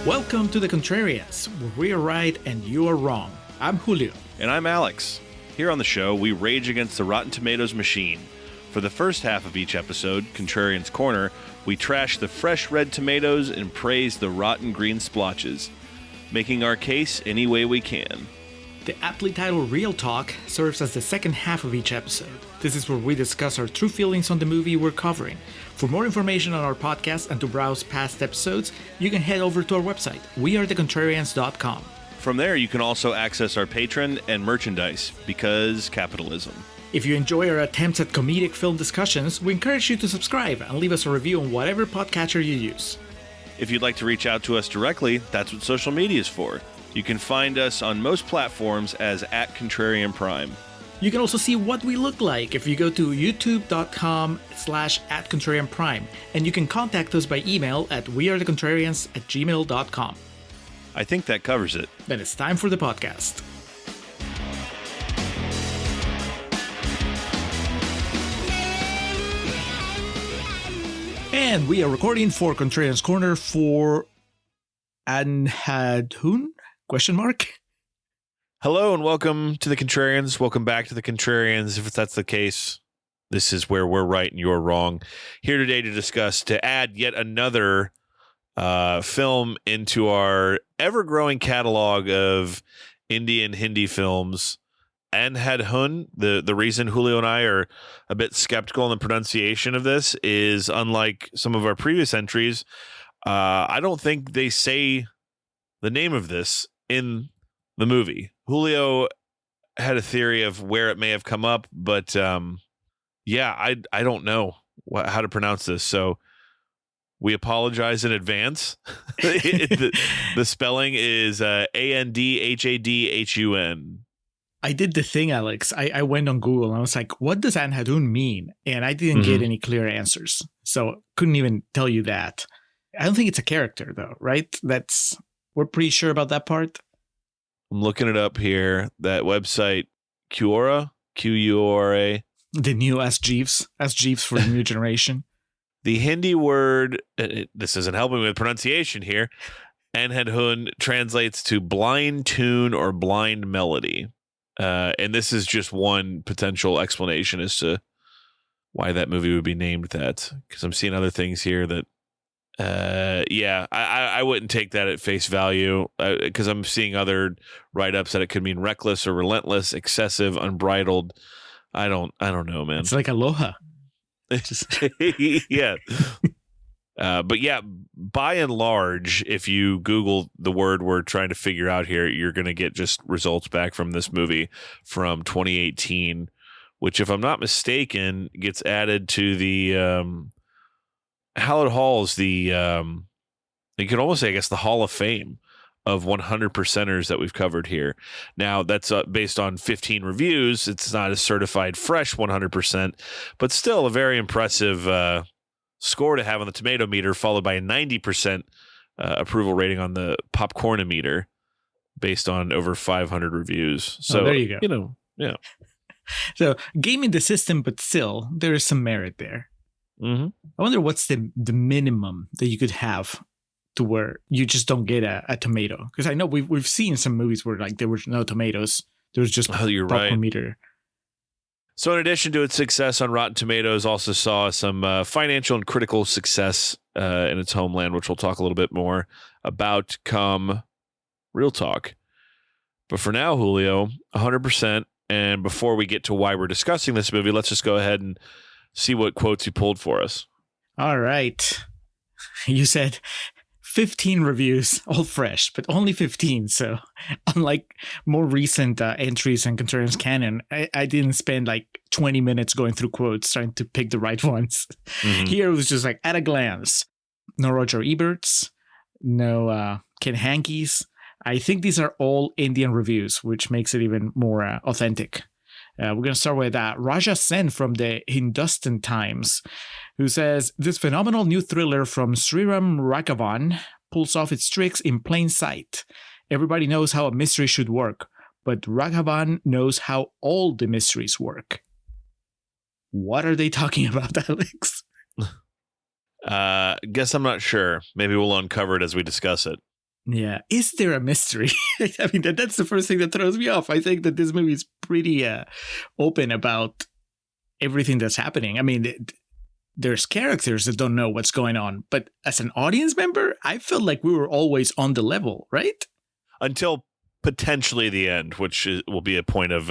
Welcome to the Contrarians, where we are right and you are wrong. I'm Julio. And I'm Alex. Here on the show, we rage against the Rotten Tomatoes machine. For the first half of each episode, Contrarians Corner, we trash the fresh red tomatoes and praise the rotten green splotches, making our case any way we can. The aptly titled Real Talk serves as the second half of each episode. This is where we discuss our true feelings on the movie we're covering. For more information on our podcast and to browse past episodes, you can head over to our website, wearethecontrarians.com. From there, you can also access our Patreon and merchandise, because capitalism. If you enjoy our attempts at comedic film discussions, we encourage you to subscribe and leave us a review on whatever podcatcher you use. If you'd like to reach out to us directly, that's what social media is for. You can find us on most platforms as @ContrarianPrime. You can also see what we look like if you go to youtube.com/@ContrarianPrime, and you can contact us by email at wearethecontrarians@gmail.com. I think that covers it. Then it's time for the podcast. And we are recording for Contrarians Corner for Andhadhun? ? Hello and welcome to the Contrarians. Welcome back to the Contrarians. If that's the case, this is where we're right and you're wrong. Here today to add yet another film into our ever-growing catalog of Indian Hindi films. Andhadhun, the reason Julio and I are a bit skeptical in the pronunciation of this is, unlike some of our previous entries, I don't think they say the name of this in the movie. Julio had a theory of where it may have come up, but I don't know how to pronounce this, so we apologize in advance. The spelling is Andhadhun. I did the thing, Alex. I went on Google and I was like, what does Andhadhun mean? And I didn't get any clear answers, so couldn't even tell you that. I don't think it's a character, though, right? We're pretty sure about that part. I'm looking it up here. That website, Quora, Quura. The new Ask Jeeves for the new generation. The Hindi word, this isn't helping with pronunciation here, Andhadhun translates to blind tune or blind melody. And this is just one potential explanation as to why that movie would be named that. Because I'm seeing other things here that, I wouldn't take that at face value, because I'm seeing other write-ups that it could mean reckless or relentless, excessive, unbridled. I don't know, man. It's like aloha. Yeah. But yeah, by and large, if you Google the word we're trying to figure out here, you're going to get just results back from this movie from 2018, which, if I'm not mistaken, gets added to the Hallowed Halls, you could almost say, I guess, the Hall of Fame of 100%ers that we've covered here. Now, that's based on 15 reviews. It's not a certified fresh 100%, but still a very impressive score to have on the Tomatometer, followed by a 90% approval rating on the Popcornometer, based on over 500 reviews. So there you go. Yeah. So gaming the system, but still there is some merit there. Mm-hmm. I wonder what's the minimum that you could have to where you just don't get a tomato, because I know we've seen some movies where like there were no tomatoes, there was just popcorn meter. So in addition to its success on Rotten Tomatoes, also saw some financial and critical success in its homeland, which we'll talk a little bit more about come Real Talk. But for now, Julio, 100%. And before we get to why we're discussing this movie, let's just go ahead and see what quotes you pulled for us. All right. You said 15 reviews, all fresh, but only 15. So unlike more recent entries in Contrarians Canon, I didn't spend like 20 minutes going through quotes trying to pick the right ones. Mm-hmm. Here it was just like at a glance. No Roger Eberts, no Ken Hankey's. I think these are all Indian reviews, which makes it even more authentic. We're going to start with Raja Sen from the Hindustan Times, who says, this phenomenal new thriller from Sriram Raghavan pulls off its tricks in plain sight. Everybody knows how a mystery should work, but Raghavan knows how all the mysteries work. What are they talking about, Alex? Guess I'm not sure. Maybe we'll uncover it as we discuss it. Yeah. Is there a mystery? I mean, that's the first thing that throws me off. I think that this movie is pretty open about everything that's happening. I mean, there's characters that don't know what's going on. But as an audience member, I felt like we were always on the level, right? Until potentially the end, which will be a point of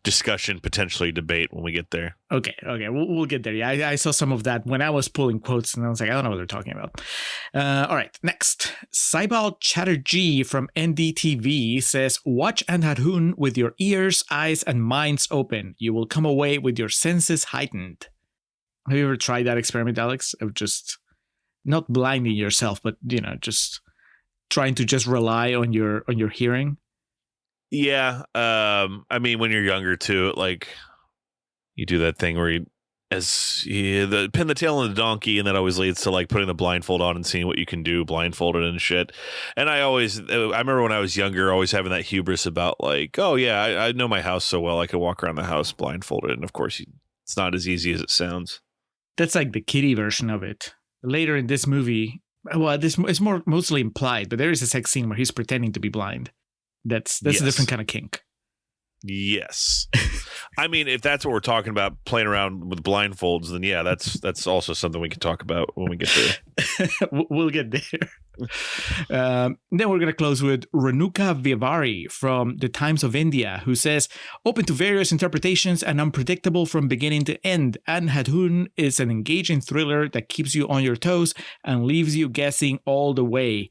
discussion, potentially debate when we get there. Okay, we'll get there. Yeah, I saw some of that when I was pulling quotes, and I was like, I don't know what they're talking about. All right, next. Saibal Chatterjee from NDTV says, watch Andhadhun with your ears, eyes, and minds open. You will come away with your senses heightened. Have you ever tried that experiment, Alex? Of just not blinding yourself, but, just trying to just rely on your hearing? Yeah. I mean, when you're younger too, like you do that thing where you pin the tail on the donkey, and that always leads to like putting the blindfold on and seeing what you can do blindfolded and shit. And I remember when I was younger, always having that hubris about like, oh yeah, I know my house so well, I could walk around the house blindfolded. And of course, it's not as easy as it sounds. That's like the kiddie version of it. Later in this movie, well, this is mostly implied, but there is a sex scene where he's pretending to be blind. That's yes. A different kind of kink. Yes. I mean, if that's what we're talking about, playing around with blindfolds, then yeah, that's also something we can talk about when we get there. We'll get there. Then we're going to close with Renuka Vivari from the Times of India, who says, open to various interpretations and unpredictable from beginning to end. Andhadhun is an engaging thriller that keeps you on your toes and leaves you guessing all the way.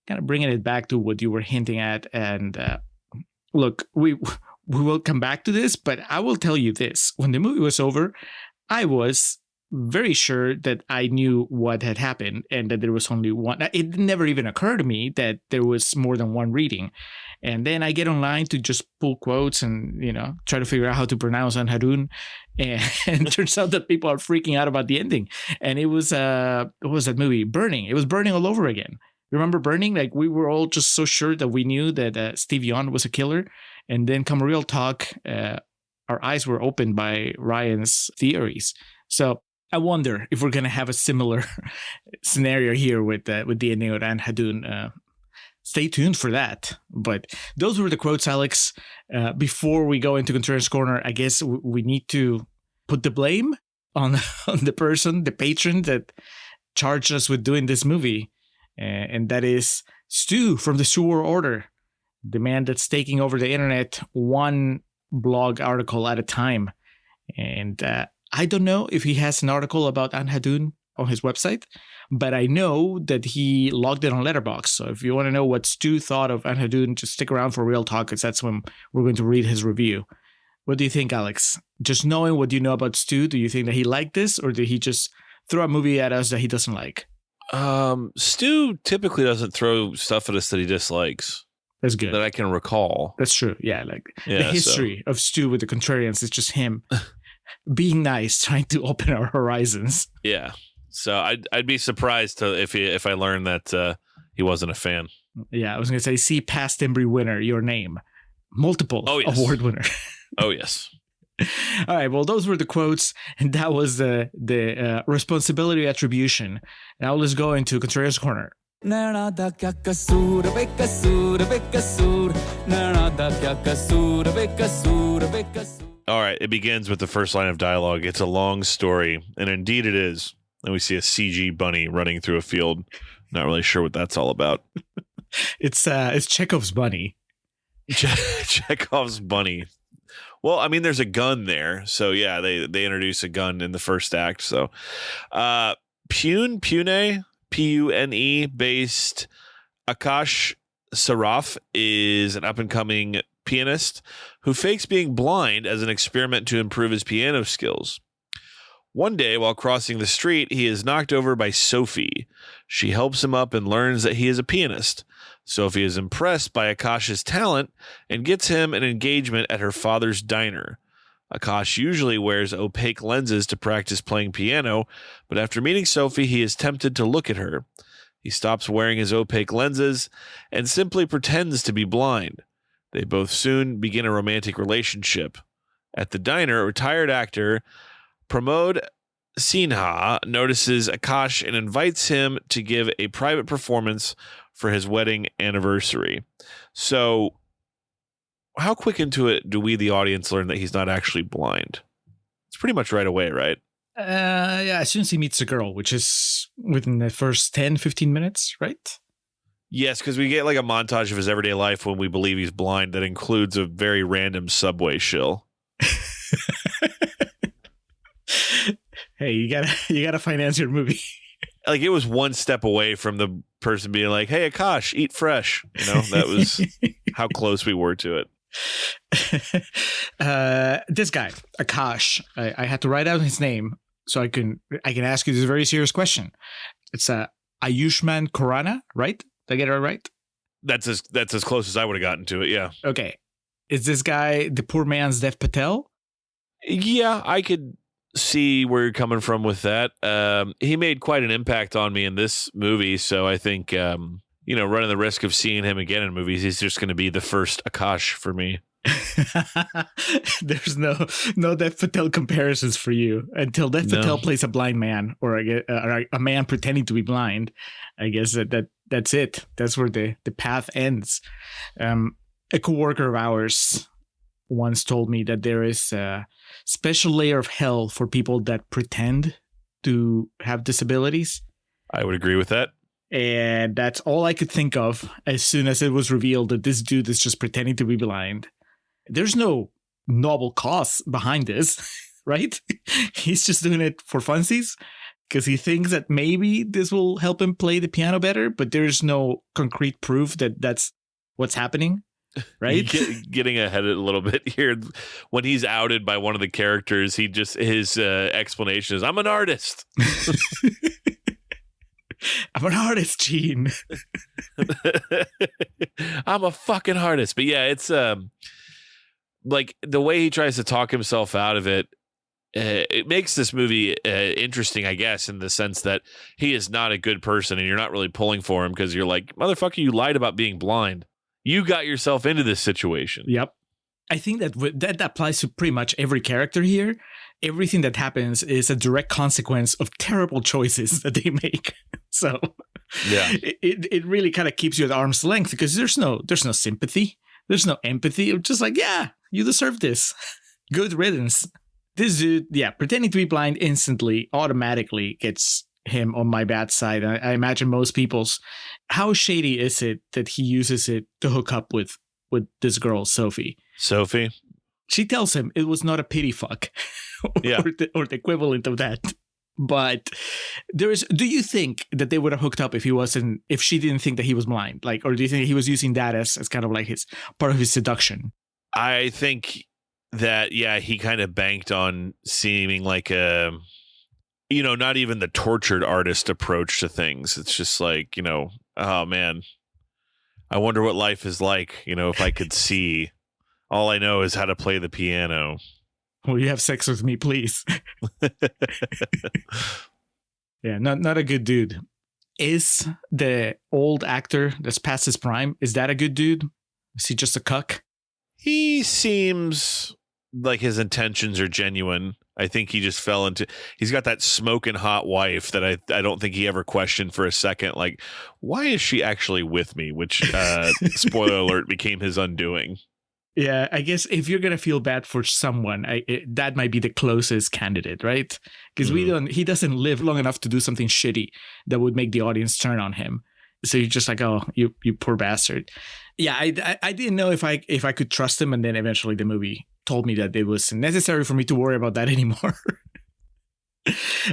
Kind of bringing it back to what you were hinting at. And look, we will come back to this, but I will tell you this. When the movie was over, I was very sure that I knew what had happened and that there was only one. It never even occurred to me that there was more than one reading. And then I get online to just pull quotes and, try to figure out how to pronounce Andhadhun. And it turns out that people are freaking out about the ending. And it was, what was that movie? Burning. It was Burning all over again. Remember Burning? Like, we were all just so sure that we knew that Steve Yeun was a killer. And then come real talk, our eyes were opened by Ryan's theories. So I wonder if we're going to have a similar scenario here with the ending of Andhadhun. Stay tuned for that. But those were the quotes, Alex. Before we go into Contrarians Corner, I guess we need to put the blame on the person, the patron that charged us with doing this movie. And that is Stu from the Sewer Order, the man that's taking over the internet one blog article at a time. And I don't know if he has an article about Andhadhun on his website, but I know that he logged it on Letterboxd. So if you want to know what Stu thought of Andhadhun, just stick around for Real Talk, because that's when we're going to read his review. What do you think, Alex? Just knowing what you know about Stu, do you think that he liked this, or did he just throw a movie at us that he doesn't like? Stu typically doesn't throw stuff at us that he dislikes. That's good. That I can recall. That's true. Yeah, the history of Stu with the Contrarians is just him being nice, trying to open our horizons. Yeah. So I'd be surprised if I learned that he wasn't a fan. Yeah, I was going to say, see past Embry winner, your name. Multiple award winner. Oh, yes. All right, well, those were the quotes, and that was the responsibility attribution. Now let's go into Contrarians Corner. All right, it begins with the first line of dialogue. It's a long story, and indeed it is. And we see a CG bunny running through a field. Not really sure what that's all about. It's Chekhov's bunny. Chekhov's bunny. Well, I mean, there's a gun there. So, yeah, they introduce a gun in the first act. So, Pune, Pune, based Akash Saraf is an up-and-coming pianist who fakes being blind as an experiment to improve his piano skills. One day, while crossing the street, he is knocked over by Sophie. She helps him up and learns that he is a pianist. Sophie is impressed by Akash's talent and gets him an engagement at her father's diner. Akash usually wears opaque lenses to practice playing piano, but after meeting Sophie, he is tempted to look at her. He stops wearing his opaque lenses and simply pretends to be blind. They both soon begin a romantic relationship. At the diner, retired actor Pramod Sinha notices Akash and invites him to give a private performance for his wedding anniversary. So, how quick into it do we, the audience, learn that he's not actually blind? It's pretty much right away, right? Yeah, as soon as he meets the girl, which is within the first 10, 15 minutes, right? Yes, because we get like a montage of his everyday life when we believe he's blind that includes a very random subway shill. Hey, you gotta finance your movie. Like it was one step away from the person being like, "Hey, Akash, eat fresh." You know, that was how close we were to it. This guy, Akash, I had to write out his name so I can ask you this very serious question. It's Ayushmann Khurrana, right? Did I get it right? That's as close as I would have gotten to it. Yeah. Okay. Is this guy the poor man's Dev Patel? Yeah, I could see where you're coming from with that. He made quite an impact on me in this movie, so I think running the risk of seeing him again in movies, he's just going to be the first Akash for me. There's no Dev Patel comparisons for you until Dev Patel plays a blind man or a man pretending to be blind. I guess that's it. That's where the path ends. A coworker of ours once told me that there is a special layer of hell for people that pretend to have disabilities. I would agree with that. And that's all I could think of as soon as it was revealed that this dude is just pretending to be blind. There's no noble cause behind this, right? He's just doing it for funsies because he thinks that maybe this will help him play the piano better, but there's no concrete proof that that's what's happening. Right? Getting ahead a little bit here. When he's outed by one of the characters, his explanation is, "I'm an artist." I'm an artist, Gene. I'm a fucking artist. But yeah, it's like the way he tries to talk himself out of it. It makes this movie interesting, I guess, in the sense that he is not a good person, and you're not really pulling for him because you're like, motherfucker, you lied about being blind. You got yourself into this situation. Yep. I think that applies to pretty much every character here. Everything that happens is a direct consequence of terrible choices that they make. So yeah, it really kind of keeps you at arm's length because there's no sympathy. There's no empathy. It's just like, yeah, you deserve this. Good riddance. This dude, yeah, pretending to be blind instantly, automatically gets him on my bad side. I imagine most people's. How shady is it that he uses it to hook up with this girl, Sophie? Sophie? She tells him it was not a pity fuck. Yeah. or the equivalent of that. But do you think that they would have hooked up if she didn't think that he was blind? Like, or do you think he was using that as kind of like his part of his seduction? I think that, yeah, he kind of banked on seeming like a, not even the tortured artist approach to things. It's just like, oh man, I wonder what life is like, if I could see. All I know is how to play the piano. Will you have sex with me, please? Yeah, not a good dude. Is the old actor that's past his prime, is that a good dude? Is he just a cuck? He seems like his intentions are genuine. I think he just he's got that smoking hot wife that I don't think he ever questioned for a second. Like, why is she actually with me? Which, spoiler alert, became his undoing. Yeah, I guess if you're gonna feel bad for someone, that might be the closest candidate, right? Because he doesn't live long enough to do something shitty that would make the audience turn on him. So you're just like, oh, you poor bastard. Yeah, I didn't know if I could trust him, and then eventually the movie told me that it was necessary for me to worry about that anymore.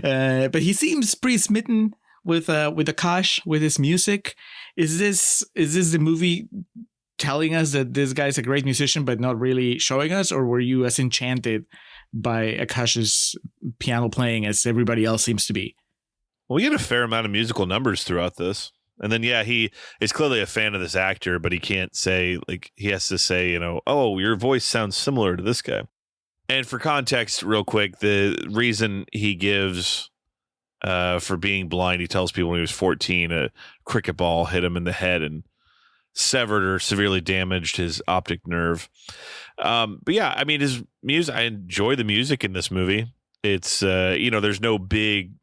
But he seems pretty smitten with Akash, with his music. Is this the movie telling us that this guy's a great musician but not really showing us, or were you as enchanted by Akash's piano playing as everybody else seems to be? Well, we get a fair amount of musical numbers throughout this. And then, yeah, he is clearly a fan of this actor, but he can't say, like, he has to say, oh, your voice sounds similar to this guy. And for context, real quick, the reason he gives for being blind, he tells people when he was 14, a cricket ball hit him in the head and severed or severely damaged his optic nerve. But yeah, I mean, his music, I enjoy the music in this movie. It's there's no big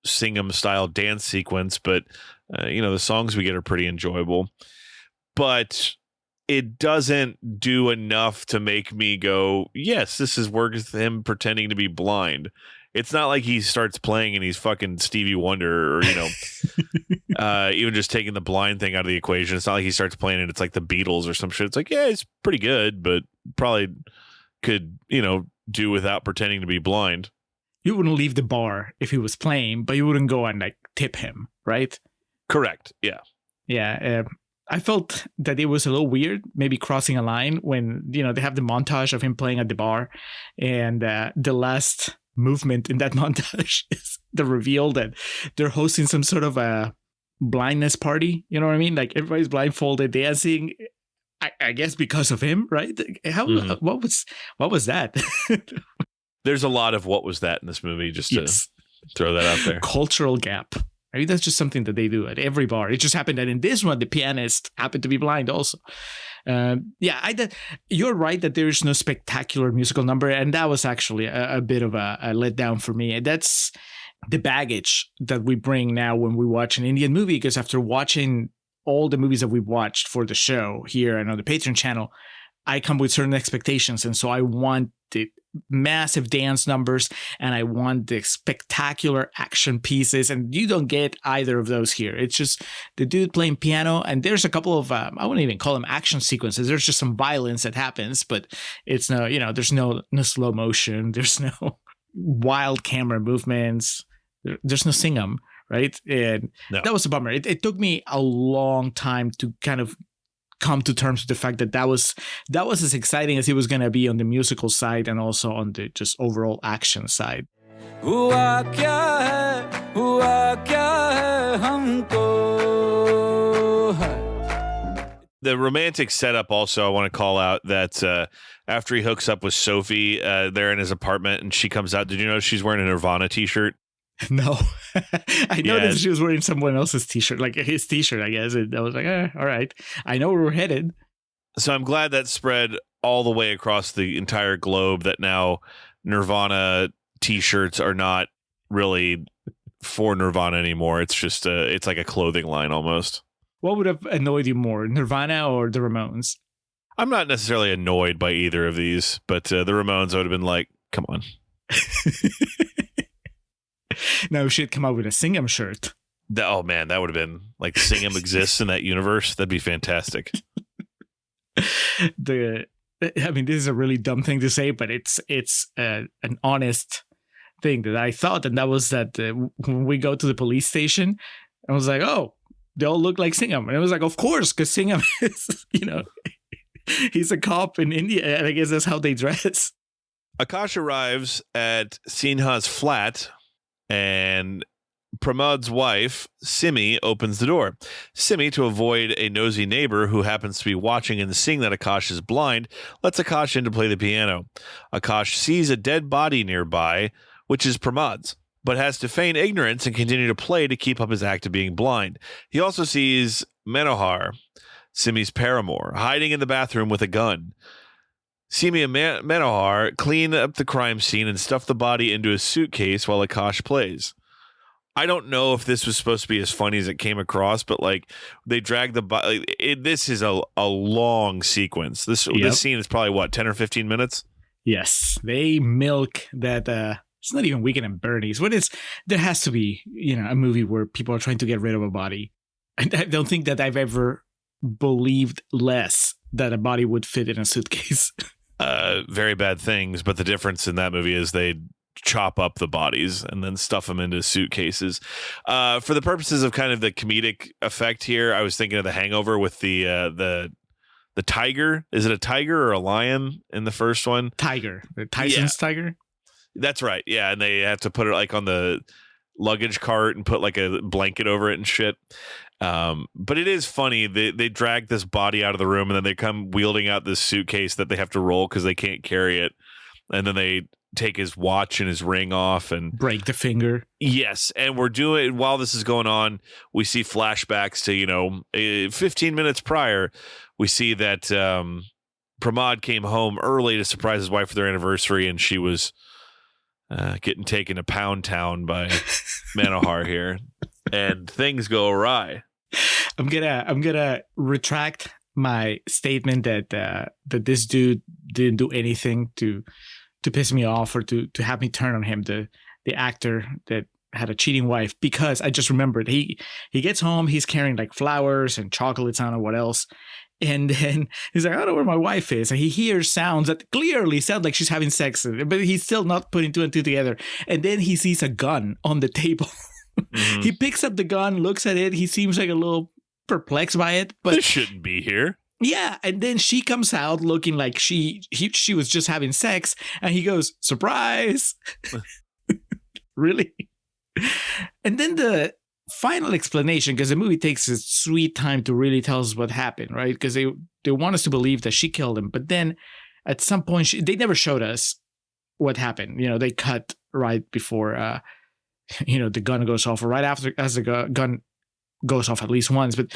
sing 'em style dance sequence, but the songs we get are pretty enjoyable. But it doesn't do enough to make me go, yes, this is worth him pretending to be blind. It's not like he starts playing and he's fucking Stevie Wonder or, even just taking the blind thing out of the equation. It's not like he starts playing and it's like the Beatles or some shit. It's like, yeah, it's pretty good, but probably could, do without pretending to be blind. You wouldn't leave the bar if he was playing, but you wouldn't go and like tip him, right? Correct. Yeah. Yeah. I felt that it was a little weird, maybe crossing a line when, they have the montage of him playing at the bar. And the last movement in that montage is the reveal that they're hosting some sort of a blindness party. You know what I mean? Like everybody's blindfolded dancing, I guess because of him, right? What was that? There's a lot of what was that in this movie, just to throw that out there. Cultural gap. I mean, that's just something that they do at every bar. It just happened that in this one, the pianist happened to be blind also. You're right that there is no spectacular musical number. And that was actually a bit of a letdown for me. And that's the baggage that we bring now when we watch an Indian movie. Because after watching all the movies that we've watched for the show here and on the Patreon channel, I come with certain expectations. And so I want the massive dance numbers and I want the spectacular action pieces. And you don't get either of those here. It's just the dude playing piano. And there's a couple of, I wouldn't even call them action sequences. There's just some violence that happens, but it's no, there's no slow motion. There's no wild camera movements. There's no sing-em, right? And that was a bummer. It took me a long time to kind of come to terms with the fact that was as exciting as it was going to be on the musical side and also on the just overall action side. The romantic setup also, I want to call out that after he hooks up with Sophie, they're in his apartment and she comes out. Did you know she's wearing a Nirvana t-shirt? No. I noticed she was wearing someone else's t-shirt, like his t-shirt, I guess. And I was like, all right. I know where we're headed. So I'm glad that spread all the way across the entire globe that now Nirvana t-shirts are not really for Nirvana anymore. It's just it's like a clothing line almost. What would have annoyed you more, Nirvana or the Ramones? I'm not necessarily annoyed by either of these, but the Ramones, I would have been like, come on. No, she'd come out with a Sing-Em shirt. Oh, man, that would have been like Sing-Em exists in that universe. That'd be fantastic. I mean, this is a really dumb thing to say, but it's an honest thing that I thought. And that was that when we go to the police station, I was like, oh, they all look like Sing-Em. And it was like, of course, because Sing-Em is, he's a cop in India. And I guess that's how they dress. Akash arrives at Sinha's flat and Pramod's wife, Simi, opens the door. Simi, to avoid a nosy neighbor who happens to be watching and seeing that Akash is blind, lets Akash in to play the piano. Akash sees a dead body nearby, which is Pramod's, but has to feign ignorance and continue to play to keep up his act of being blind. He also sees Manohar, Simi's paramour, hiding in the bathroom with a gun. Simi and Manohar clean up the crime scene and stuff the body into a suitcase while Akash plays. I don't know if this was supposed to be as funny as it came across, but like they drag the body. This is a long sequence. This scene is probably 10 or 15 minutes. Yes, they milk that. It's not even Weekend at Bernie's. There has to be a movie where people are trying to get rid of a body. I don't think that I've ever believed less that a body would fit in a suitcase. Very bad things, but the difference in that movie is they chop up the bodies and then stuff them into suitcases. For the purposes of kind of the comedic effect here, I was thinking of The Hangover with the tiger. Is it a tiger or a lion in the first one? Tiger. Tyson's tiger? That's right. Yeah, and they have to put it like on the luggage cart and put like a blanket over it and shit. But it is funny. They drag this body out of the room and then they come wielding out this suitcase that they have to roll because they can't carry it. And then they take his watch and his ring off and break the finger. Yes. And while this is going on, we see flashbacks to, 15 minutes prior. We see that Pramod came home early to surprise his wife for their anniversary, and she was getting taken to Pound Town by Manohar here, and things go awry. I'm gonna retract my statement that that this dude didn't do anything to piss me off or to have me turn on him, the actor that had a cheating wife, because I just remembered he gets home, he's carrying like flowers and chocolates, I don't know what else, and then he's like, I don't know where my wife is, and he hears sounds that clearly sound like she's having sex, but he's still not putting two and two together, and then he sees a gun on the table. Mm-hmm. He picks up the gun, looks at it, he seems like a little perplexed by it, but this shouldn't be here. Yeah, and then she comes out looking like she was just having sex, and he goes, surprise. Really? And then the final explanation, because the movie takes a sweet time to really tell us what happened, right? Because they want us to believe that she killed him, but then at some point they never showed us what happened. You know, they cut right before the gun goes off, or right after, as the gun goes off at least once. But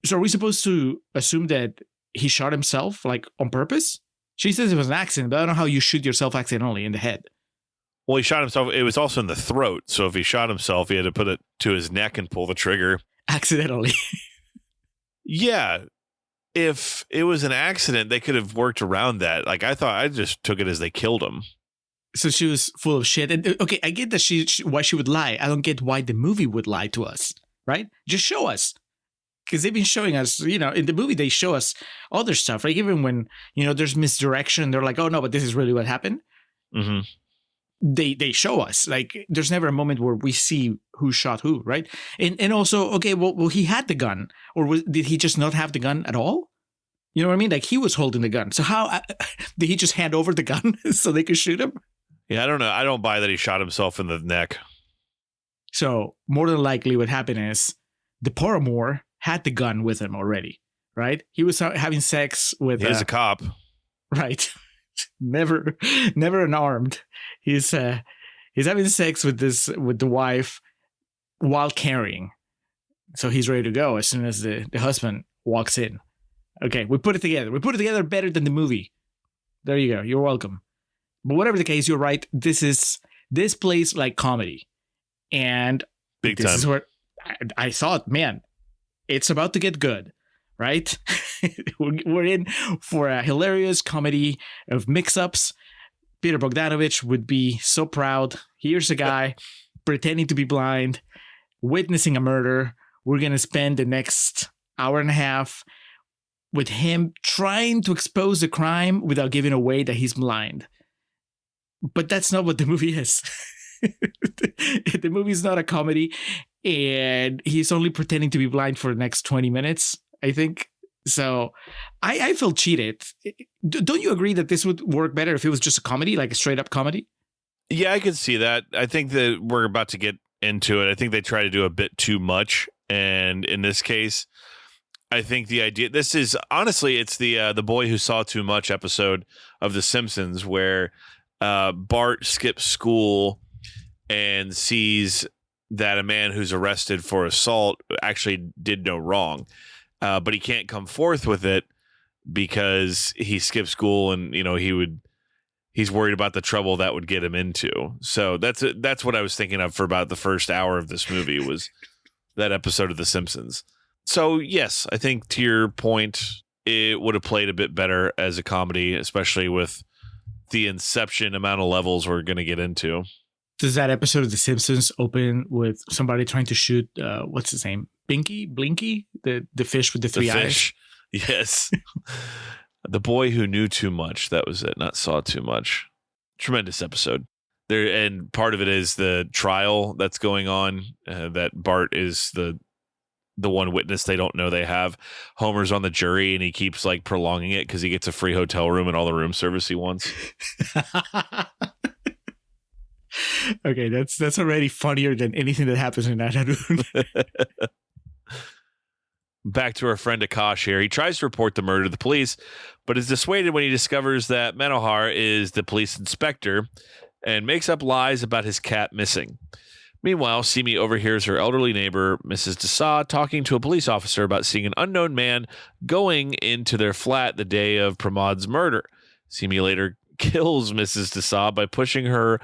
so are we supposed to assume that he shot himself, like, on purpose? She says it was an accident, but I don't know how you shoot yourself accidentally in the head. Well, he shot himself. It was also in the throat. So if he shot himself, he had to put it to his neck and pull the trigger. Accidentally. Yeah. If it was an accident, they could have worked around that. Like, I just took it as they killed him. So she was full of shit. And okay, I get that she why she would lie. I don't get why the movie would lie to us, right? Just show us. Because they've been showing us, in the movie, they show us other stuff, right? Even when, there's misdirection, they're like, oh, no, but this is really what happened. Mm-hmm. They show us, like, there's never a moment where we see who shot who, right? And also, okay, well, he had the gun. Or did he just not have the gun at all? You know what I mean? Like, he was holding the gun. So how did he just hand over the gun so they could shoot him? Yeah, I don't know. I don't buy that he shot himself in the neck. So more than likely what happened is the paramour had the gun with him already, right? He was having sex with... He's a cop. Right. never unarmed. He's having sex with the wife while carrying. So he's ready to go as soon as the husband walks in. Okay, we put it together. We put it together better than the movie. There you go. You're welcome. But whatever the case, you're right. This plays like comedy. And big this time. Is where I thought, man, it's about to get good, right? We're in for a hilarious comedy of mix-ups. Peter Bogdanovich would be so proud. Here's a guy pretending to be blind, witnessing a murder. We're going to spend the next hour and a half with him trying to expose the crime without giving away that he's blind. But that's not what the movie is. The movie is not a comedy, and he's only pretending to be blind for the next 20 minutes, I think. So I feel cheated. Don't you agree that this would work better if it was just a comedy, like a straight up comedy? Yeah, I could see that. I think that we're about to get into it. I think they try to do a bit too much. And in this case, I think the idea, this is honestly, it's the Boy Who Saw Too Much episode of The Simpsons, where Bart skips school and sees that a man who's arrested for assault actually did no wrong. But he can't come forth with it because he skipped school, and he's worried about the trouble that would get him into. So that's what I was thinking of for about the first hour of this movie, was that episode of The Simpsons. So yes, I think to your point, it would have played a bit better as a comedy, especially with the Inception amount of levels we're going to get into. Does that episode of The Simpsons open with somebody trying to shoot, what's his name? Blinky? The fish with the three eyes? Yes. The Boy Who Knew Too Much. That was it. Not Saw Too Much. Tremendous episode. There, and part of it is the trial that's going on, that Bart is the one witness they don't know they have. Homer's on the jury, and he keeps like prolonging it because he gets a free hotel room and all the room service he wants. Okay, that's already funnier than anything that happens in Andhadhun. Back to our friend Akash here. He tries to report the murder to the police, but is dissuaded when he discovers that Manohar is the police inspector and makes up lies about his cat missing. Meanwhile, Simi overhears her elderly neighbor, Mrs. Desai, talking to a police officer about seeing an unknown man going into their flat the day of Pramod's murder. Simi later kills Mrs. Desai by pushing her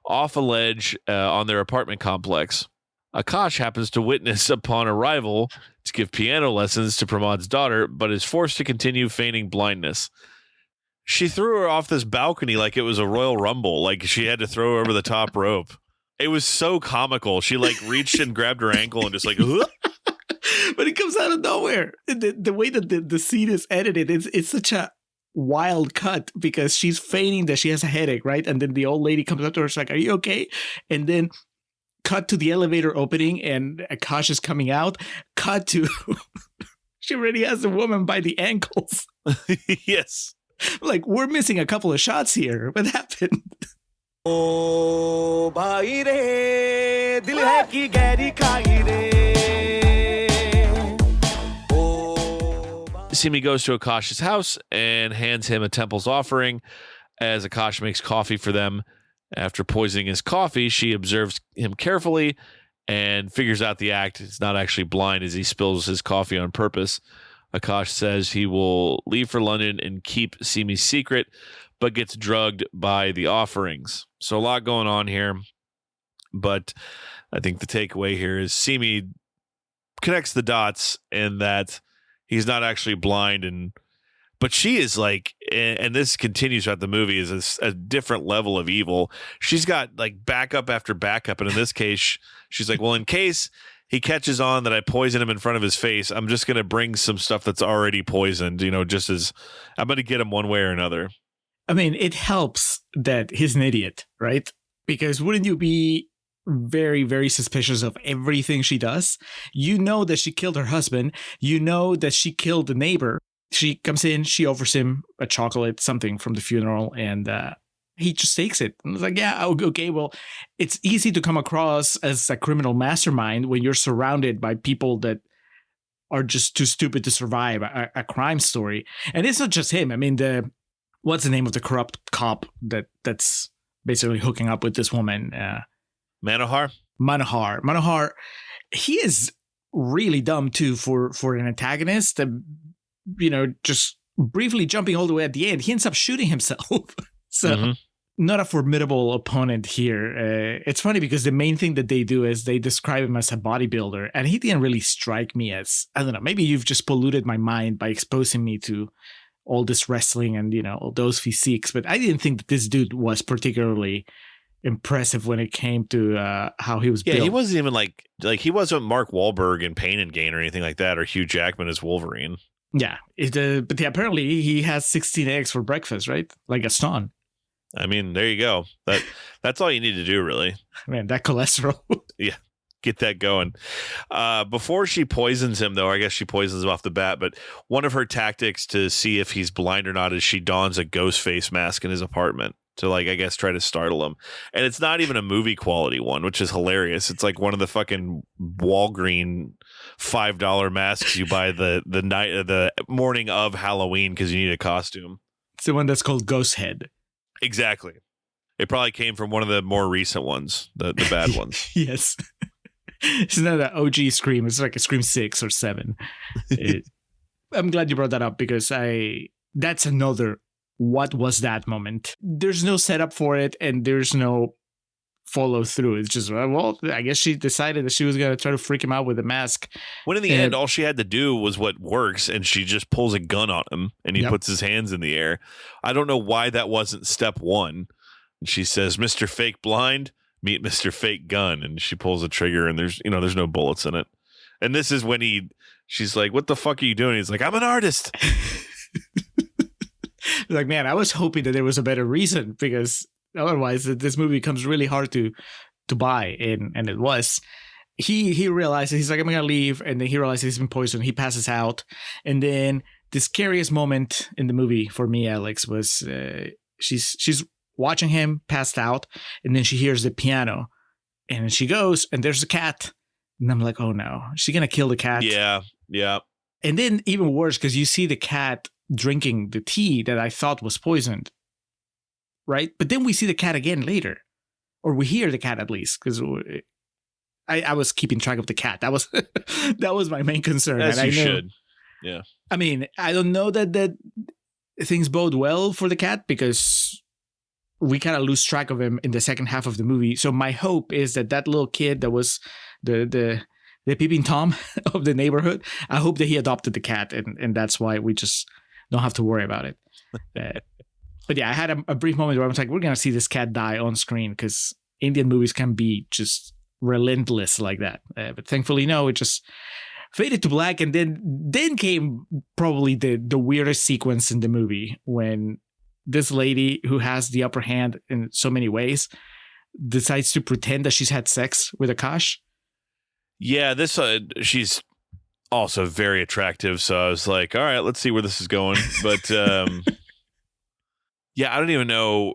off a ledge on their apartment complex. Akash happens to witness upon arrival to give piano lessons to Pramod's daughter, but is forced to continue feigning blindness. She threw her off this balcony like it was a Royal Rumble, like she had to throw her over the top rope. It was so comical. She like reached and grabbed her ankle and just like, but it comes out of nowhere. The way that the scene is edited, it's such a wild cut because she's feigning that she has a headache, right? And then the old lady comes up to her, she's like, "Are you okay?" And then cut to the elevator opening and Akash is coming out. Cut to she already has the woman by the ankles. Yes. Like, we're missing a couple of shots here. What happened? Oh, bhai re, dil hai ki gehri khai re. Simi goes to Akash's house and hands him a temple's offering as Akash makes coffee for them. After poisoning his coffee, she observes him carefully and figures out the act. He's not actually blind as he spills his coffee on purpose. Akash says he will leave for London and keep Simi's secret, but gets drugged by the offerings. So a lot going on here. But I think the takeaway here is Simi connects the dots in that he's not actually blind, but she is like, and this continues throughout the movie, is a different level of evil. She's got like backup after backup. And in this case, she's like, well, in case he catches on that I poison him in front of his face, I'm just going to bring some stuff that's already poisoned, just as I'm going to get him one way or another. I mean, it helps that he's an idiot, right? Because wouldn't you be very, very suspicious of everything she does? You know that she killed her husband. You know that she killed the neighbor. She comes in, she offers him a chocolate, something from the funeral, and he just takes it. And it's like, yeah, okay, well, it's easy to come across as a criminal mastermind when you're surrounded by people that are just too stupid to survive a crime story. And it's not just him. I mean, what's the name of the corrupt cop that's basically hooking up with this woman? Manohar? Manohar, he is really dumb too for an antagonist. Just briefly jumping all the way at the end, he ends up shooting himself. So not a formidable opponent here. It's funny because the main thing that they do is they describe him as a bodybuilder, and he didn't really strike me as, I don't know, maybe you've just polluted my mind by exposing me to all this wrestling and, all those physiques, but I didn't think that this dude was particularly impressive when it came to how he was built. Yeah, he wasn't even like he wasn't Mark Wahlberg in Pain and Gain or anything like that, or Hugh Jackman as Wolverine. Yeah, but apparently he has 16 eggs for breakfast, right? Like Gaston. I mean, there you go. That's all you need to do, really. Man, that cholesterol. Yeah, get that going. Before she poisons him, though, I guess she poisons him off the bat, but one of her tactics to see if he's blind or not is she dons a ghost face mask in his apartment to, like, I guess, try to startle him. And it's not even a movie quality one, which is hilarious. It's like one of the fucking Walgreen $5 masks you buy the morning of Halloween because you need a costume. It's the one that's called Ghost Head. Exactly. It probably came from one of the more recent ones, the bad ones. Yes. It's not an OG Scream. It's like a Scream 6 or 7. I'm glad you brought that up because that's another what was that moment. There's no setup for it and there's no follow through. It's just, well, I guess she decided that she was going to try to freak him out with a mask. When in the end, all she had to do was what works, and she just pulls a gun on him and he puts his hands in the air. I don't know why that wasn't step one. And she says, Mr. Fake Blind, meet Mr. Fake Gun. And she pulls the trigger and there's no bullets in it. And this is when she's like, what the fuck are you doing? He's like, I'm an artist. Like, man, I was hoping that there was a better reason because otherwise this movie becomes really hard to buy. And it was. He realizes, he's like, I'm going to leave. And then he realizes he's been poisoned. He passes out. And then the scariest moment in the movie for me, Alex, was she's watching him passed out. And then she hears the piano. And she goes, and there's a cat. And I'm like, oh no, is she going to kill the cat? Yeah, yeah. And then even worse, because you see the cat drinking the tea that I thought was poisoned. Right? But then we see the cat again later. Or we hear the cat at least, because I was keeping track of the cat. That was that was my main concern. As you should. Yeah. I mean, I don't know that things bode well for the cat because we kind of lose track of him in the second half of the movie. So my hope is that little kid that was the peeping Tom of the neighborhood, I hope that he adopted the cat, and that's why we just don't have to worry about it. But yeah, I had a brief moment where I was like, we're going to see this cat die on screen, because Indian movies can be just relentless like that. But thankfully, no, it just faded to black. And then came probably the weirdest sequence in the movie, when this lady who has the upper hand in so many ways decides to pretend that she's had sex with Akash. Yeah, this she's also very attractive. So I was like, all right, let's see where this is going. But yeah, I don't even know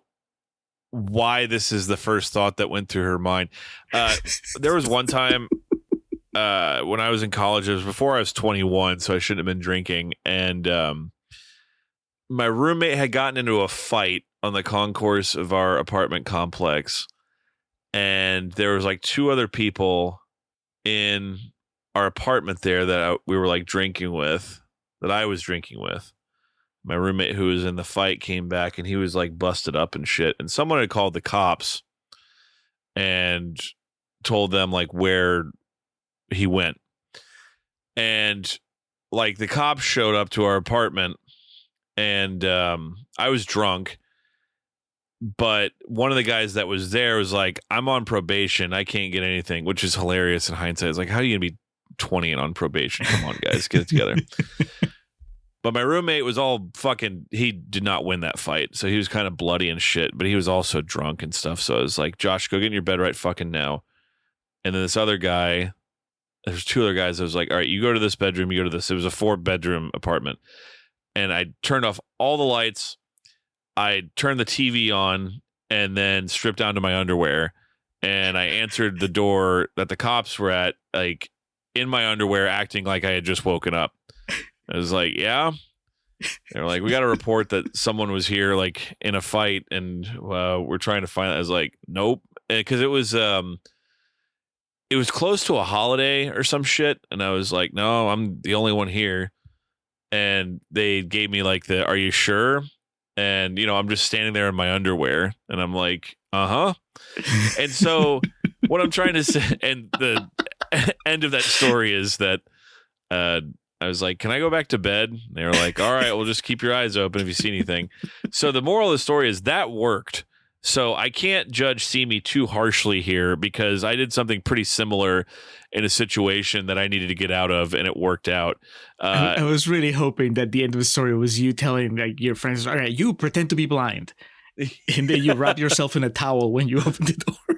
why this is the first thought that went through her mind. There was one time when I was in college, it was before I was 21, so I shouldn't have been drinking. And my roommate had gotten into a fight on the concourse of our apartment complex. And there was like two other people in our apartment there that we were like drinking with, that I was drinking with. My roommate who was in the fight came back, and he was like busted up and shit. And someone had called the cops and told them like where he went. And like the cops showed up to our apartment, and I was drunk. But one of the guys that was there was like, I'm on probation. I can't get anything, which is hilarious in hindsight. It's like, how are you going to be 20 and on probation? Come on, guys, get it together. But my roommate was all fucking, he did not win that fight. So he was kind of bloody and shit, but he was also drunk and stuff. So I was like, Josh, go get in your bed right fucking now. And then this other guy, there's two other guys. I was like, all right, you go to this bedroom, you go to this. It was a 4-bedroom apartment. And I turned off all the lights. I turned the TV on and then stripped down to my underwear. And I answered the door that the cops were at, like in my underwear, acting like I had just woken up. I was like, yeah. They were like, we got a report that someone was here like in a fight, and we're trying to find it. I was like, nope. Because it was close to a holiday or some shit. And I was like, no, I'm the only one here. And they gave me like are you sure? And, you know, I'm just standing there in my underwear, and I'm like, uh-huh. And so what I'm trying to say, and the end of that story is that I was like, can I go back to bed? And they were like, all right, well, just keep your eyes open if you see anything. So the moral of the story is that worked. So I can't judge Simi too harshly here, because I did something pretty similar in a situation that I needed to get out of, and it worked out. I was really hoping that the end of the story was you telling like your friends, all right, you pretend to be blind, and then you wrap yourself in a towel when you open the door.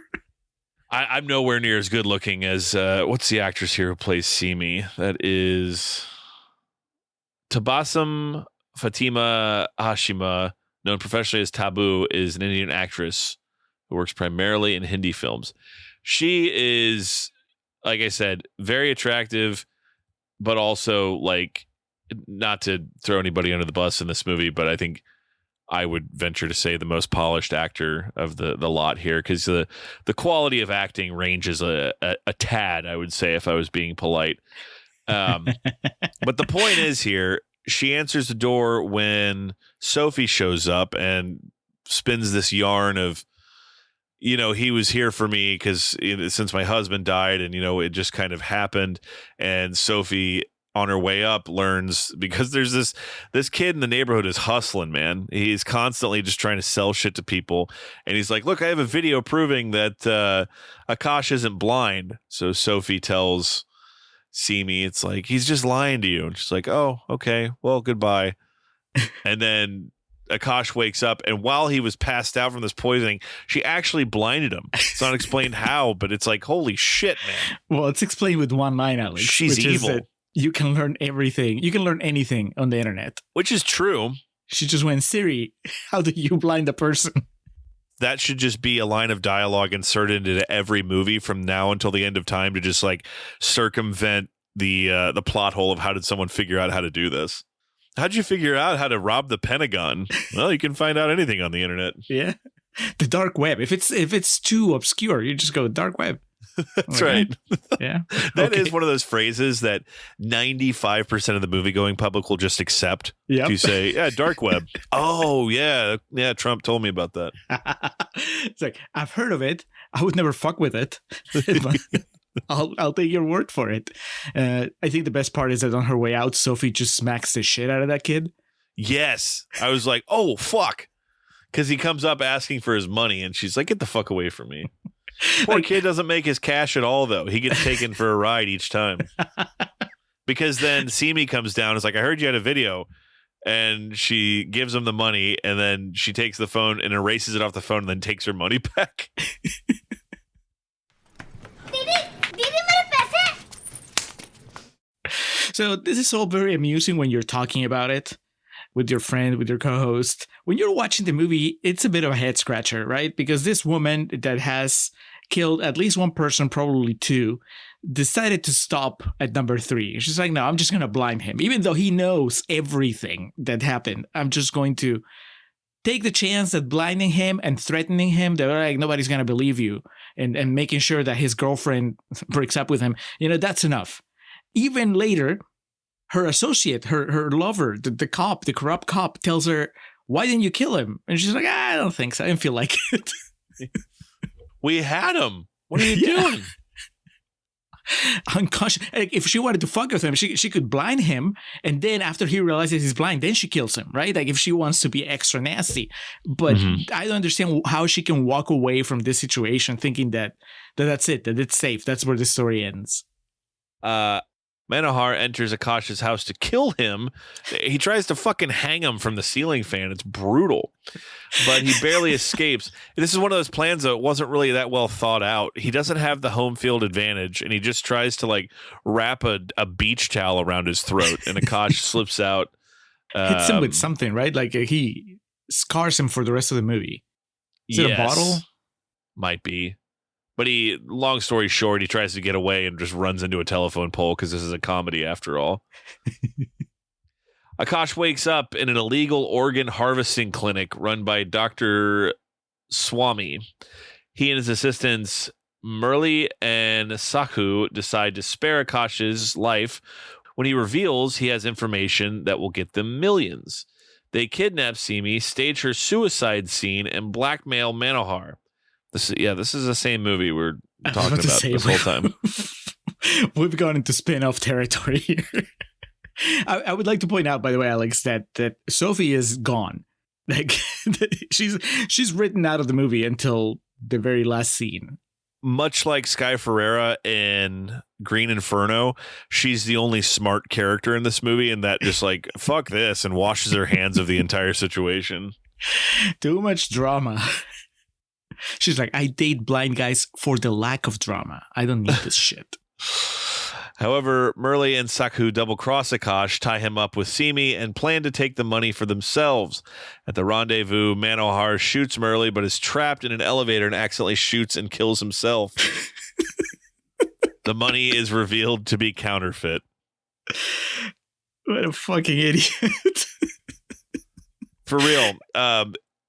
I'm nowhere near as good looking as what's the actress here who plays Simi? That is Tabassum Fatima Hashima, known professionally as Taboo, is an Indian actress who works primarily in Hindi films. She is, like I said, very attractive, but also, like, not to throw anybody under the bus in this movie, but I think I would venture to say the most polished actor of the lot here, because the quality of acting ranges a tad, I would say, if I was being polite. But the point is here, she answers the door when Sophie shows up and spins this yarn of, you know, he was here for me because since my husband died, and, you know, it just kind of happened. And Sophie, on her way up, learns, because there's this kid in the neighborhood is hustling, man. He's constantly just trying to sell shit to people. And he's like, look, I have a video proving that Akash isn't blind. So Sophie tells Simi, it's like, he's just lying to you. And she's like, oh, okay, well, goodbye. And then Akash wakes up, and while he was passed out from this poisoning, she actually blinded him. It's not explained how, but it's like, holy shit, man. Well, it's explained with one line, Alex. She's evil. You can learn everything. You can learn anything on the internet. Which is true. She just went, Siri, how do you blind a person? That should just be a line of dialogue inserted into every movie from now until the end of time, to just like circumvent the plot hole of how did someone figure out how to do this. How'd you figure out how to rob the Pentagon? Well, you can find out anything on the internet. Yeah. The dark web. If it's too obscure, you just go dark web. That's Okay. right. Yeah. That is Okay. one of those phrases that 95% of the movie going public will just accept. Yep. If you say, yeah, dark web. Oh, yeah. Yeah, Trump told me about that. It's like, I've heard of it. I would never fuck with it. But I'll take your word for it. I think the best part is that on her way out, Sophie just smacks the shit out of that kid. Yes. I was like, oh, fuck. Because he comes up asking for his money, and she's like, get the fuck away from me. Poor kid doesn't make his cash at all, though. He gets taken for a ride each time. Because then Simi comes down and is like, I heard you had a video. And she gives him the money, and then she takes the phone and erases it off the phone and then takes her money back. So this is all very amusing when you're talking about it with your friend, with your co-host. When you're watching the movie, it's a bit of a head scratcher, right? Because this woman that has killed at least one person, probably two, decided to stop at number 3. She's like, no, I'm just going to blind him. Even though he knows everything that happened, I'm just going to take the chance that blinding him and threatening him that like nobody's going to believe you and making sure that his girlfriend breaks up with him, that's enough. Even later, her associate, her lover, the cop, the corrupt cop, tells her, why didn't you kill him? And she's like, I don't think so. I didn't feel like it. We had him. What are you doing? Unconscious. Like, if she wanted to fuck with him, she could blind him, and then after he realizes he's blind, then she kills him, right? Like if she wants to be extra nasty. But I don't understand how she can walk away from this situation thinking that's it, that it's safe. That's where the story ends. Manohar enters Akash's house to kill him. He tries to fucking hang him from the ceiling fan. It's brutal. But he barely escapes. This is one of those plans that wasn't really that well thought out. He doesn't have the home field advantage, and he just tries to like wrap a beach towel around his throat, and Akash slips out. Hits him with something, right? Like he scars him for the rest of the movie. Is it a bottle? Might be. But long story short, he tries to get away and just runs into a telephone pole because this is a comedy after all. Akash wakes up in an illegal organ harvesting clinic run by Dr. Swami. He and his assistants, Murli and Sakhu, decide to spare Akash's life when he reveals he has information that will get them millions. They kidnap Simi, stage her suicide scene, and blackmail Manohar. This is the same movie we're talking about this whole time. We've gone into spin-off territory here. I would like to point out, by the way, Alex, that Sophie is gone. Like she's written out of the movie until the very last scene. Much like Sky Ferreira in Green Inferno, she's the only smart character in this movie, and that just like fuck this and washes her hands of the entire situation. Too much drama. She's like, I date blind guys for the lack of drama. I don't need this shit. However, Murli and Sakhu double-cross Akash, tie him up with Simi, and plan to take the money for themselves. At the rendezvous, Manohar shoots Murli, but is trapped in an elevator and accidentally shoots and kills himself. The money is revealed to be counterfeit. What a fucking idiot. For real.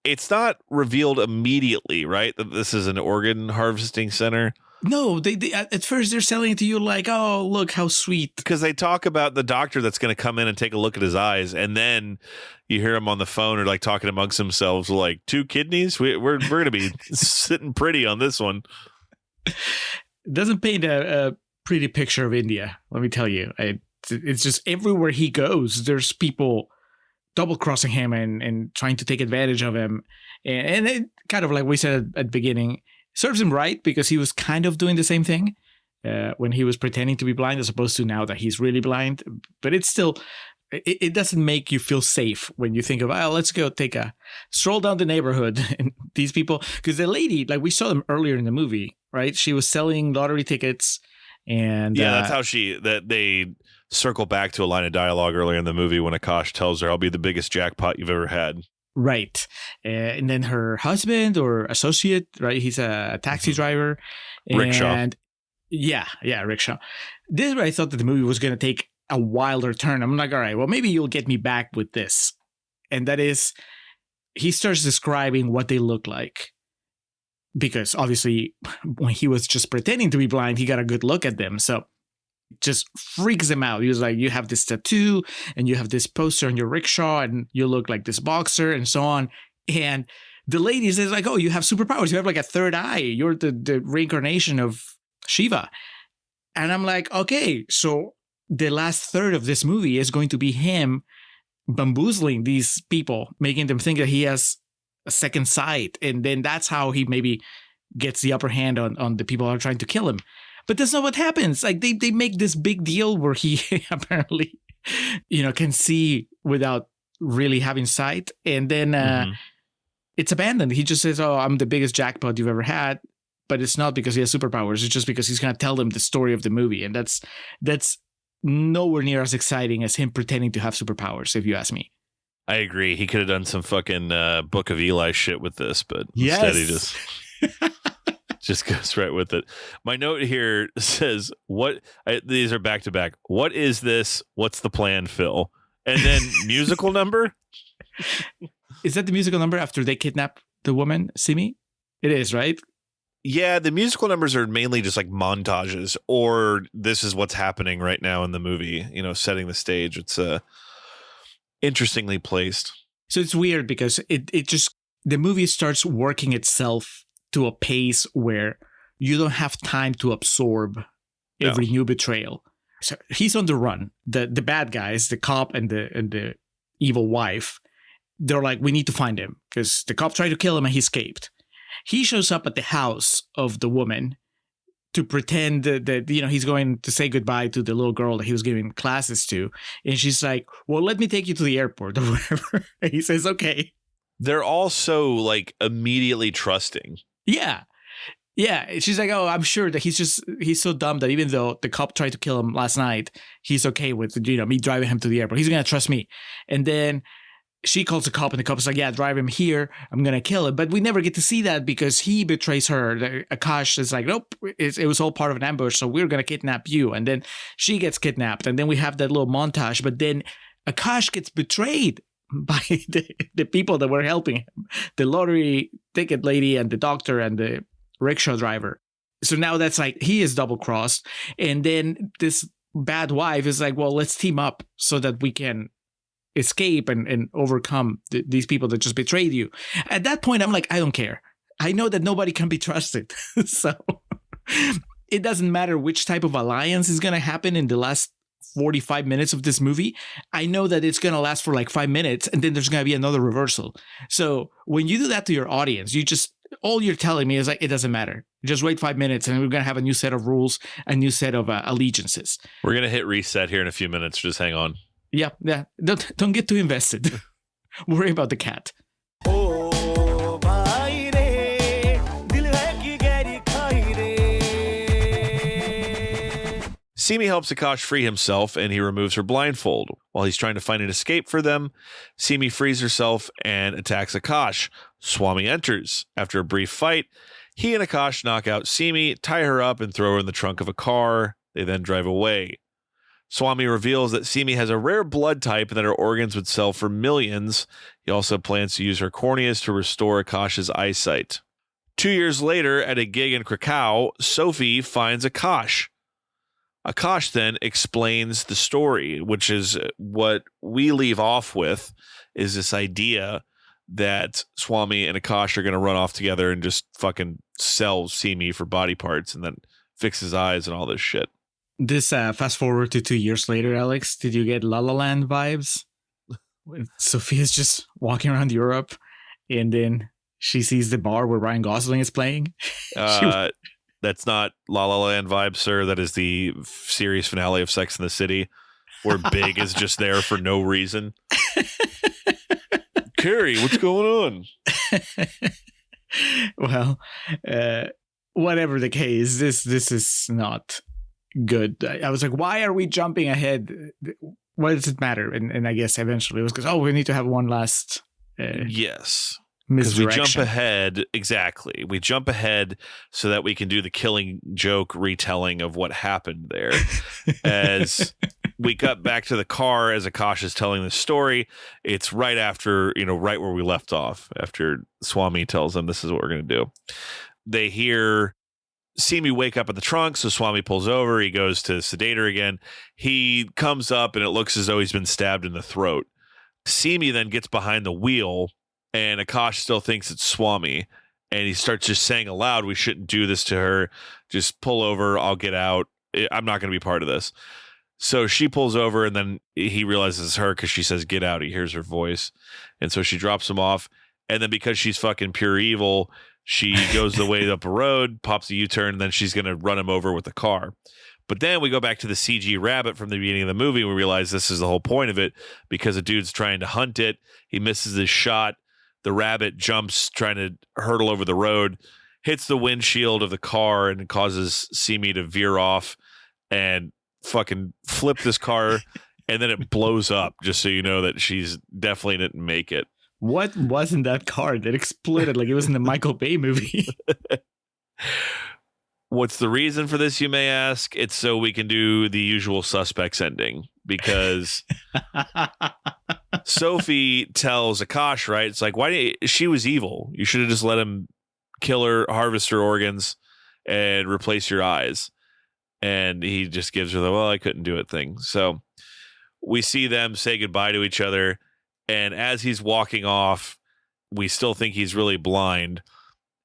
It's not revealed immediately, right? That this is an organ harvesting center. No, they at first they're selling it to you like, oh, look how sweet. Because they talk about the doctor that's going to come in and take a look at his eyes, and then you hear him on the phone or like talking amongst themselves, like 2 kidneys. We're going to be sitting pretty on this one. It doesn't paint a pretty picture of India. Let me tell you, it's just everywhere he goes, there's people double crossing him and trying to take advantage of him. And it kind of like we said at the beginning, serves him right because he was kind of doing the same thing when he was pretending to be blind as opposed to now that he's really blind. But it's still, it doesn't make you feel safe when you think of, oh, let's go take a stroll down the neighborhood. And these people, because the lady, like we saw them earlier in the movie, right? She was selling lottery tickets. And yeah, that's how they circle back to a line of dialogue earlier in the movie when Akash tells her, I'll be the biggest jackpot you've ever had. Right. And then her husband or associate, right? He's a taxi driver. Rickshaw. Yeah, rickshaw. This is where I thought that the movie was going to take a wilder turn. I'm like, all right, well, maybe you'll get me back with this. And that is, he starts describing what they look like. because obviously when he was just pretending to be blind, he got a good look at them. So just freaks him out. He was like, you have this tattoo and you have this poster on your rickshaw and you look like this boxer and so on. And the lady says like, oh, you have superpowers. You have like a third eye. You're the reincarnation of Shiva. And I'm like, okay, so the last third of this movie is going to be him bamboozling these people, making them think that he has a second sight. And then that's how he maybe gets the upper hand on the people who are trying to kill him. But that's not what happens. Like they make this big deal where he apparently, can see without really having sight. And then it's abandoned. He just says, oh, I'm the biggest jackpot you've ever had. But it's not because he has superpowers. It's just because he's going to tell them the story of the movie. And that's nowhere near as exciting as him pretending to have superpowers, if you ask me. I agree. He could have done some fucking Book of Eli shit with this, but instead he just goes right with it. My note here says, these are back to back. What is this? What's the plan, Phil? And then musical number? Is that the musical number after they kidnap the woman, Simi? It is, right? Yeah, the musical numbers are mainly just like montages, or this is what's happening right now in the movie, setting the stage. It's interestingly placed. So it's weird because the movie starts working itself to a pace where you don't have time to absorb every new betrayal. So he's on the run. The bad guys, the cop and the evil wife, they're like, we need to find him because the cop tried to kill him and he escaped. He shows up at the house of the woman to pretend that he's going to say goodbye to the little girl that he was giving classes to. And she's like, well, let me take you to the airport or whatever. And he says, okay. They're also like immediately trusting. Yeah. Yeah. She's like, oh, I'm sure that he's so dumb that even though the cop tried to kill him last night, he's okay with, me driving him to the airport. He's going to trust me. And then she calls the cop and the cop's like, yeah, drive him here. I'm going to kill him. But we never get to see that because he betrays her. Akash is like, nope, it was all part of an ambush. So we're going to kidnap you. And then she gets kidnapped. And then we have that little montage. But then Akash gets betrayed by the people that were helping him. The lottery ticket lady and the doctor and the rickshaw driver. So now that's like, he is double crossed. And then this bad wife is like, well, let's team up so that we can escape and overcome these people that just betrayed you. At that point, I'm like, I don't care. I know that nobody can be trusted. So it doesn't matter which type of alliance is going to happen in the last 45 minutes of this movie. I know that it's going to last for like 5 minutes and then there's going to be another reversal. So when you do that to your audience, all you're telling me is like, it doesn't matter. Just wait 5 minutes and we're going to have a new set of rules, a new set of allegiances. We're going to hit reset here in a few minutes. Just hang on. Yeah. Don't get too invested. Worry about the cat. Simi helps Akash free himself and he removes her blindfold. While he's trying to find an escape for them, Simi frees herself and attacks Akash. Swami enters. After a brief fight, he and Akash knock out Simi, tie her up, and throw her in the trunk of a car. They then drive away. Swami reveals that Simi has a rare blood type and that her organs would sell for millions. He also plans to use her corneas to restore Akash's eyesight. 2 years later, at a gig in Krakow, Sophie finds Akash. Akash then explains the story, which is what we leave off with, is this idea that Swami and Akash are going to run off together and just fucking sell Simi for body parts and then fix his eyes and all this shit. This fast forward to 2 years later, Alex, did you get La La Land vibes? Sophia's just walking around Europe and then she sees the bar where Ryan Gosling is playing. That's not La La Land vibes, sir. That is the series finale of Sex and the City where Big is just there for no reason. Carrie, what's going on? Well, whatever the case, this is not good. I was like, why are we jumping ahead? Why does it matter? And I guess eventually it was because, we need to have one last yes. Because we jump ahead. Exactly. We jump ahead so that we can do the Killing Joke retelling of what happened there. As we cut back to the car as Akash is telling the story, it's right after, right where we left off, after Swami tells them this is what we're going to do. they hear Simi wake up in the trunk, so Swami pulls over. He goes to sedate her again. He comes up, and it looks as though he's been stabbed in the throat. Simi then gets behind the wheel, and Akash still thinks it's Swami, and he starts just saying aloud, "We shouldn't do this to her. Just pull over. I'll get out. I'm not going to be part of this." So she pulls over, and then he realizes it's her because she says, "Get out." He hears her voice, and so she drops him off. And then because she's fucking pure evil, she goes the way up a road, pops a U-turn, and then she's going to run him over with the car. But then we go back to the CG rabbit from the beginning of the movie. And we realize this is the whole point of it because a dude's trying to hunt it. He misses his shot. The rabbit jumps, trying to hurtle over the road, hits the windshield of the car and causes Simi to veer off and fucking flip this car. And then it blows up, just so you know that she's definitely didn't make it. What was in that car that exploded like it was in the Michael Bay movie? What's the reason for this, you may ask? It's so we can do the usual suspects ending because Sophie tells Akash, right? It's like, she was evil. You should have just let him kill her, harvest her organs, and replace your eyes. And he just gives her the, well, I couldn't do it thing. So we see them say goodbye to each other. And as he's walking off, we still think he's really blind.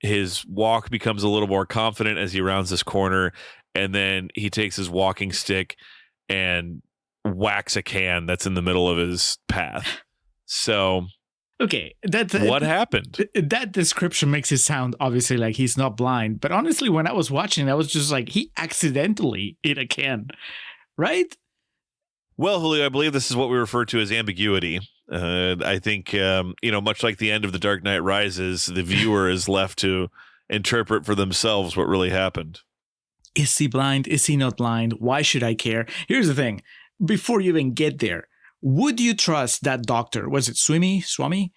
His walk becomes a little more confident as he rounds this corner, and then he takes his walking stick and whacks a can that's in the middle of his path. So, okay, what happened? That description makes it sound obviously like he's not blind, but honestly, when I was watching, I was just like, he accidentally hit a can, right? Well, Julio, I believe this is what we refer to as ambiguity. I think, much like the end of The Dark Knight Rises, the viewer is left to interpret for themselves what really happened. Is he blind? Is he not blind? Why should I care? Here's the thing. Before you even get there, would you trust that doctor? Was it Swami?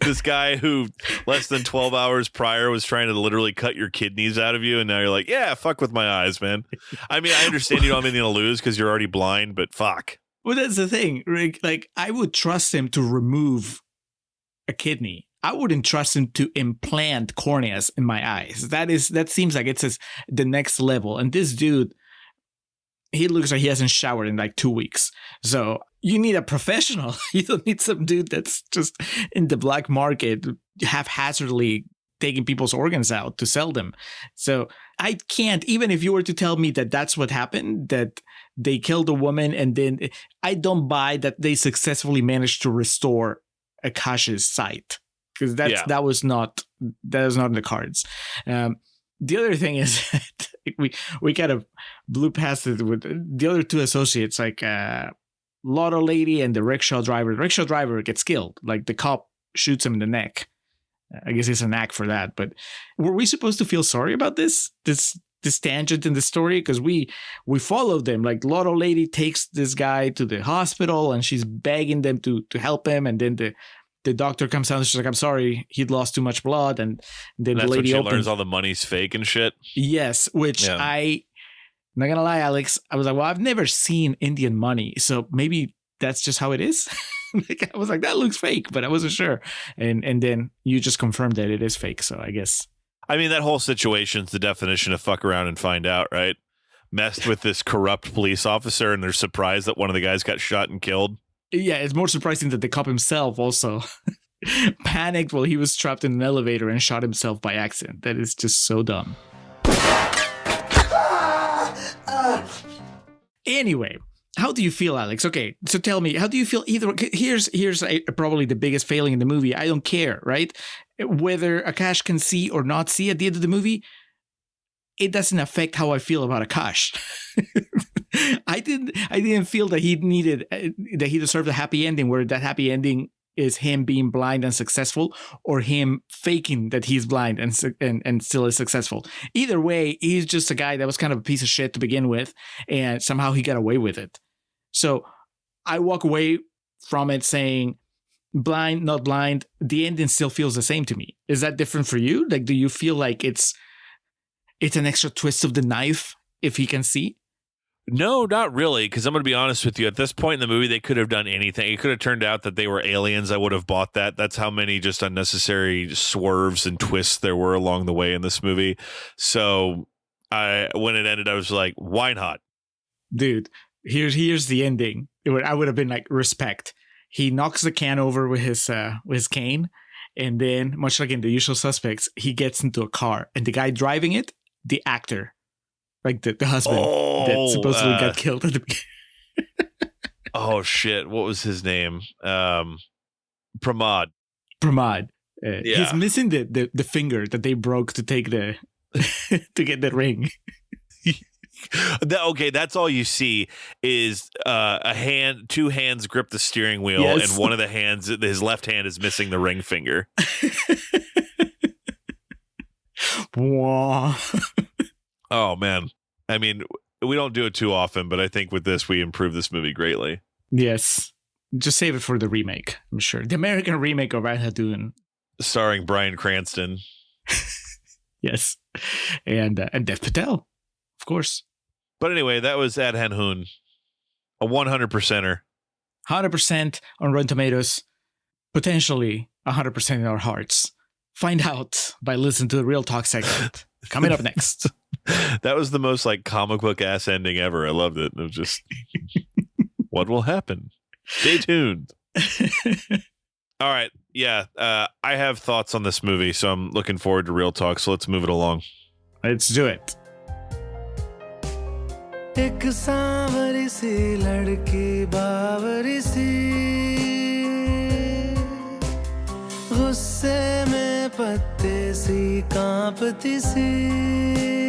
This guy who less than 12 hours prior was trying to literally cut your kidneys out of you, and now you're like, yeah, fuck with my eyes, man. I mean, I understand you don't have anything to lose because you're already blind, but fuck. Well, that's the thing, Rick. Like, I would trust him to remove a kidney. I wouldn't trust him to implant corneas in my eyes. That seems like it's the next level. And this dude, he looks like he hasn't showered in like 2 weeks. So you need a professional. You don't need some dude that's just in the black market haphazardly taking people's organs out to sell them. So I can't, even if you were to tell me that that's what happened, that they killed a woman, and then I don't buy that they successfully managed to restore Akash's sight, because that was not in the cards. The other thing is we kind of blew past it with the other two associates, like Lotto Lady and the rickshaw driver. The rickshaw driver gets killed. Like, the cop shoots him in the neck. I guess it's an act for that. But were we supposed to feel sorry about this tangent in the story? Because we followed them. Like, Lotto Lady takes this guy to the hospital, and she's begging them to help him. And then the doctor comes out and she's like, I'm sorry, he'd lost too much blood. And then that's the lady when she learns all the money's fake and shit. Yes, which I'm not gonna lie, Alex, I was like, well, I've never seen Indian money, so maybe that's just how it is. Like, I was like, that looks fake, but I wasn't sure. And then you just confirmed that it is fake, so I guess. I mean, that whole situation's the definition of fuck around and find out, right? Messed with this corrupt police officer, and they're surprised that one of the guys got shot and killed. Yeah, it's more surprising that the cop himself also panicked while he was trapped in an elevator and shot himself by accident. That is just so dumb. Anyway, how do you feel, Alex? Okay, so tell me, how do you feel either? Here's probably the biggest failing in the movie. I don't care, right? Whether Akash can see or not see at the end of the movie, it doesn't affect how I feel about Akash. I didn't feel that he deserved a happy ending, where that happy ending is him being blind and successful, or him faking that he's blind and still is successful. Either way, he's just a guy that was kind of a piece of shit to begin with, and somehow he got away with it. So I walk away from it saying, blind, not blind, the ending still feels the same to me. Is that different for you? Like, do you feel like it's an extra twist of the knife if he can see? No, not really, because I'm going to be honest with you. At this point in the movie, they could have done anything. It could have turned out that they were aliens. I would have bought that. That's how many just unnecessary swerves and twists there were along the way in this movie. So when it ended, I was like, why not? Dude, here's the ending. I would have been like, respect. He knocks the can over with his cane, and then, much like in The Usual Suspects, he gets into a car, and the guy driving it, the actor, like the husband that supposedly got killed at the beginning. Oh shit! What was his name? Pramod. Yeah. He's missing the finger that they broke to take the to get the ring. Okay, that's all you see is two hands grip the steering wheel, Yes. and one of the hands, his left hand, is missing the ring finger. Wow. Oh man, I mean, we don't do it too often, but I think with this, we improved this movie greatly. Yes, just save it for the remake. I'm sure the American remake of Andhadhun, starring Bryan Cranston. Yes, and Dev Patel, of course. But anyway, that was Andhadhun, a 100%er. 100% on Rotten Tomatoes, potentially 100% in our hearts. Find out by listening to the Real Talk segment. Coming up next. That was the most like comic book ass ending ever. I loved it. It was just, what will happen? Stay tuned. All right. Yeah. I have thoughts on this movie, so I'm looking forward to Real Talk. So let's move it along. Let's do it. एक सांवरी सी लड़की बावरी सी गुस्से में पत्ते सी कांपती सी